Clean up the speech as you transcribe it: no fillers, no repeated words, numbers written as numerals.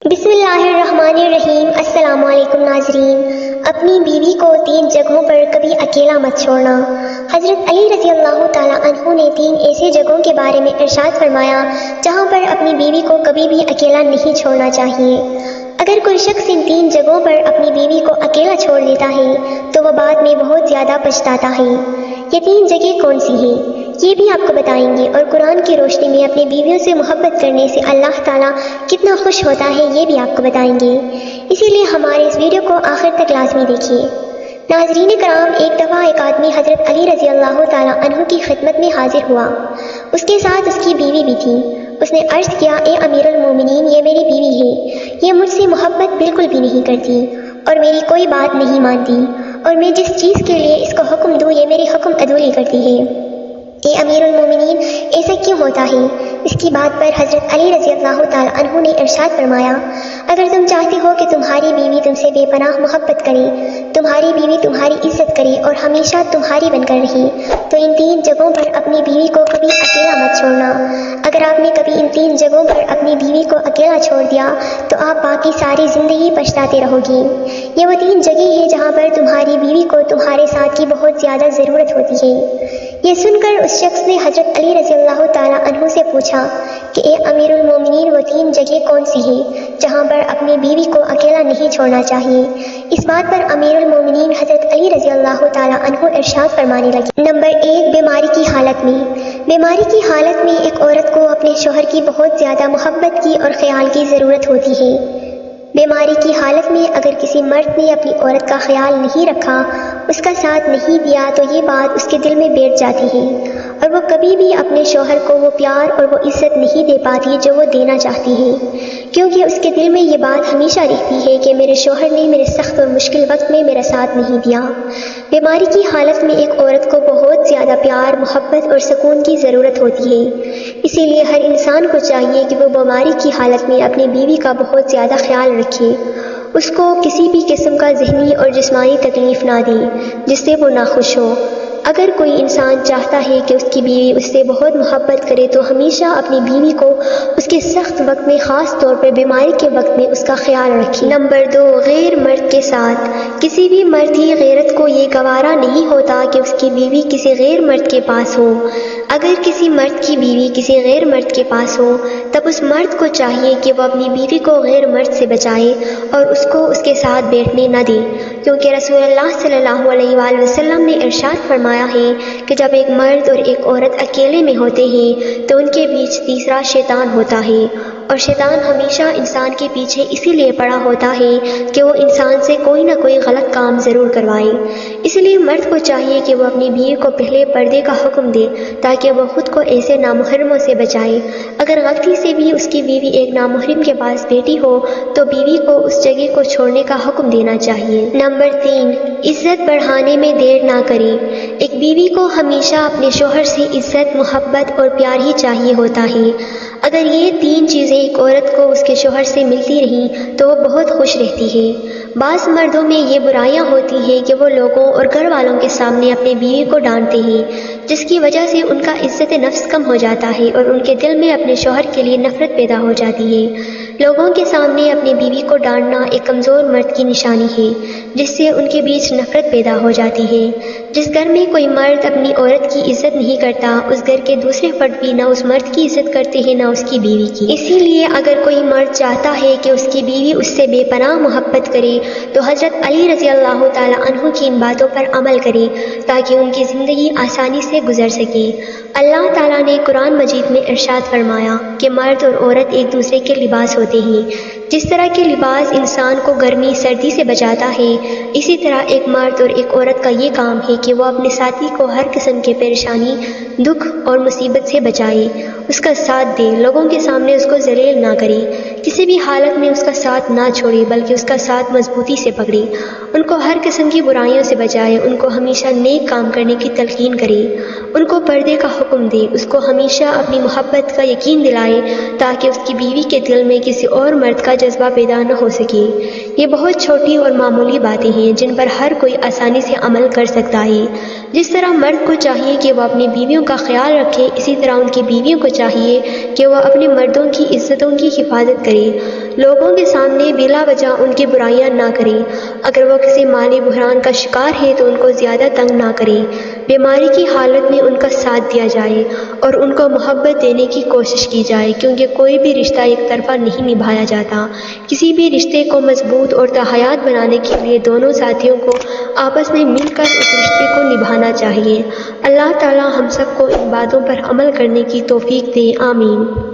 بسم اللہ الرحمن الرحیم۔ السلام علیکم ناظرین۔ اپنی بیوی کو 3 جگہوں پر کبھی اکیلا مت چھوڑنا۔ حضرت علی رضی اللہ تعالیٰ عنہ نے 3 ایسے جگہوں کے بارے میں ارشاد فرمایا جہاں پر اپنی بیوی کو کبھی بھی اکیلا نہیں چھوڑنا چاہیے۔ اگر کوئی شخص ان 3 جگہوں پر اپنی بیوی کو اکیلا چھوڑ دیتا ہے تو وہ بعد میں بہت زیادہ پچھتاتا ہے۔ یہ 3 جگہیں کون سی ہیں یہ بھی آپ کو بتائیں گے، اور قرآن کی روشنی میں اپنی بیویوں سے محبت کرنے سے اللہ تعالیٰ کتنا خوش ہوتا ہے یہ بھی آپ کو بتائیں گے، اسی لیے ہمارے اس ویڈیو کو آخر تک لازمی دیکھیے۔ ناظرین کرام، ایک دفعہ ایک آدمی حضرت علی رضی اللہ تعالیٰ عنہ کی خدمت میں حاضر ہوا، اس کے ساتھ اس کی بیوی بھی تھی۔ اس نے عرض کیا، اے امیر المومنین، یہ میری بیوی ہے، یہ مجھ سے محبت بالکل بھی نہیں کرتی اور میری کوئی بات نہیں مانتی، اور میں جس چیز کے لیے اس کو حکم دوں یہ میری حکم عدولی کرتی ہے۔ اے امیر المومنین، ایسا کیوں ہوتا ہے؟ اس کی بات پر حضرت علی رضی اللہ تعالیٰ عنہ نے ارشاد فرمایا، اگر تم چاہتے ہو کہ تمہاری بیوی تم سے بے پناہ محبت کرے، تمہاری بیوی تمہاری عزت کرے اور ہمیشہ تمہاری بن کر رہے، تو ان 3 جگہوں پر اپنی بیوی کو کبھی اکیلا مت چھوڑنا۔ اگر آپ نے کبھی ان 3 جگہوں پر اپنی بیوی کو اکیلا چھوڑ دیا تو آپ باقی ساری زندگی پچھتاتے رہو گی۔ یہ وہ 3 جگہیں ہیں جہاں پر تمہاری بیوی کو تمہارے ساتھ کی بہت زیادہ ضرورت ہوتی ہے۔ یہ سن کر اس شخص نے حضرت علی رضی اللہ تعالیٰ عنہ سے پوچھا کہ اے امیر المومنین، وہ 3 جگہیں کون سی ہیں جہاں پر اپنی بیوی کو اکیلا نہیں چھوڑنا چاہیے؟ اس بات پر امیر المومنین حضرت علی رضی اللہ تعالیٰ عنہ ارشاد فرمانے لگے، نمبر 1، بیماری کی حالت میں۔ بیماری کی حالت میں ایک عورت کو اپنے شوہر کی بہت زیادہ محبت کی اور خیال کی ضرورت ہوتی ہے۔ بیماری کی حالت میں اگر کسی مرد نے اپنی عورت کا خیال نہیں رکھا، اس کا ساتھ نہیں دیا، تو یہ بات اس کے دل میں بیٹھ جاتی ہے اور وہ کبھی بھی اپنے شوہر کو وہ پیار اور وہ عزت نہیں دے پاتی جو وہ دینا چاہتی ہے، کیونکہ اس کے دل میں یہ بات ہمیشہ رہتی ہے کہ میرے شوہر نے میرے سخت اور مشکل وقت میں میرا ساتھ نہیں دیا۔ بیماری کی حالت میں ایک عورت کو بہت زیادہ پیار، محبت اور سکون کی ضرورت ہوتی ہے، اسی لیے ہر انسان کو چاہیے کہ وہ بیماری کی حالت میں اپنی بیوی کا بہت زیادہ خیال رکھے، اس کو کسی بھی قسم کا ذہنی اور جسمانی تکلیف نہ دے جس سے وہ ناخوش ہو۔ اگر کوئی انسان چاہتا ہے کہ اس کی بیوی اس سے بہت محبت کرے تو ہمیشہ اپنی بیوی کو اس کے سخت وقت میں، خاص طور پر بیماری کے وقت میں، اس کا خیال رکھے۔ نمبر 2، غیر مرد کے ساتھ۔ کسی بھی مرد کی غیرت کو یہ گوارا نہیں ہوتا کہ اس کی بیوی کسی غیر مرد کے پاس ہو۔ اگر کسی مرد کی بیوی کسی غیر مرد کے پاس ہو تب اس مرد کو چاہیے کہ وہ اپنی بیوی کو غیر مرد سے بچائے اور اس کو اس کے ساتھ بیٹھنے نہ دے، کیونکہ رسول اللہ صلی اللہ علیہ وآلہ وسلم نے ارشاد فرمایا ہے کہ جب ایک مرد اور ایک عورت اکیلے میں ہوتے ہیں تو ان کے بیچ تیسرا شیطان ہوتا ہے، اور شیطان ہمیشہ انسان کے پیچھے اسی لیے پڑا ہوتا ہے کہ وہ انسان سے کوئی نہ کوئی غلط کام ضرور کروائے۔ اس لیے مرد کو چاہیے کہ وہ اپنی بیوی کو پہلے پردے کا حکم دے تاکہ وہ خود کو ایسے نامحرموں سے بچائے۔ اگر غلطی سے بھی اس کی بیوی ایک نامحرم کے پاس بیٹھی ہو تو بیوی کو اس جگہ کو چھوڑنے کا حکم دینا چاہیے۔ نمبر 3، عزت بڑھانے میں دیر نہ کرے۔ ایک بیوی کو ہمیشہ اپنے شوہر سے عزت، محبت اور پیار ہی چاہیے ہوتا ہے۔ اگر یہ 3 چیزیں ایک عورت کو اس کے شوہر سے ملتی رہیں تو وہ بہت خوش رہتی ہے۔ بعض مردوں میں یہ برائیاں ہوتی ہیں کہ وہ لوگوں اور گھر والوں کے سامنے اپنے بیوی کو ڈانٹتے ہیں، جس کی وجہ سے ان کا عزت نفس کم ہو جاتا ہے اور ان کے دل میں اپنے شوہر کے لیے نفرت پیدا ہو جاتی ہے۔ لوگوں کے سامنے اپنی بیوی کو ڈانٹنا ایک کمزور مرد کی نشانی ہے، جس سے ان کے بیچ نفرت پیدا ہو جاتی ہے۔ جس گھر میں کوئی مرد اپنی عورت کی عزت نہیں کرتا، اس گھر کے دوسرے فرد بھی نہ اس مرد کی عزت کرتے ہیں نہ اس کی بیوی کی۔ اسی لیے اگر کوئی مرد چاہتا ہے کہ اس کی بیوی اس سے بے پناہ محبت کرے تو حضرت علی رضی اللہ تعالیٰ عنہ کی ان باتوں پر عمل کرے تاکہ ان کی زندگی آسانی سے گزر سکے۔ اللہ تعالیٰ نے قرآن مجید میں ارشاد فرمایا کہ مرد اور عورت ایک دوسرے کے لباس ہوتے ہیں۔ جس طرح کے لباس انسان کو گرمی سردی سے بچاتا ہے، اسی طرح ایک مرد اور ایک عورت کا یہ کام ہے کہ وہ اپنے ساتھی کو ہر قسم کے پریشانی، دکھ اور مصیبت سے بچائے، اس کا ساتھ دے، لوگوں کے سامنے اس کو ذلیل نہ کرے، کسی بھی حالت میں اس کا ساتھ نہ چھوڑے بلکہ اس کا ساتھ مضبوطی سے پکڑے، ان کو ہر قسم کی برائیوں سے بچائے، ان کو ہمیشہ نیک کام کرنے کی تلقین کرے، ان کو پردے کا حکم دے، اس کو ہمیشہ اپنی محبت کا یقین دلائے تاکہ اس کی بیوی کے دل میں کسی اور مرد کا جذبہ پیدا نہ ہو سکے۔ یہ بہت چھوٹی اور معمولی باتیں ہیں جن پر ہر کوئی آسانی سے عمل کر سکتا ہے۔ جس طرح مرد کو چاہیے کہ وہ اپنی بیویوں کا خیال رکھے، اسی طرح ان کی بیویوں کو چاہیے کہ وہ اپنے مردوں کی عزتوں کی حفاظت کرے، لوگوں کے سامنے بلا وجہ ان کی برائیاں نہ کرے، اگر وہ کسی مالی بحران کا شکار ہے تو ان کو زیادہ تنگ نہ کرے، بیماری کی حالت میں ان کا ساتھ دیا جائے اور ان کو محبت دینے کی کوشش کی جائے، کیونکہ کوئی بھی رشتہ ایک طرفہ نہیں نبھایا جاتا۔ کسی بھی رشتے کو مضبوط اور حیات بنانے کے لیے دونوں ساتھیوں کو آپس میں مل کر اس رشتے کو نبھانا چاہیے۔ اللہ تعالی ہم سب کو ان باتوں پر عمل کرنے کی توفیق دے، آمین۔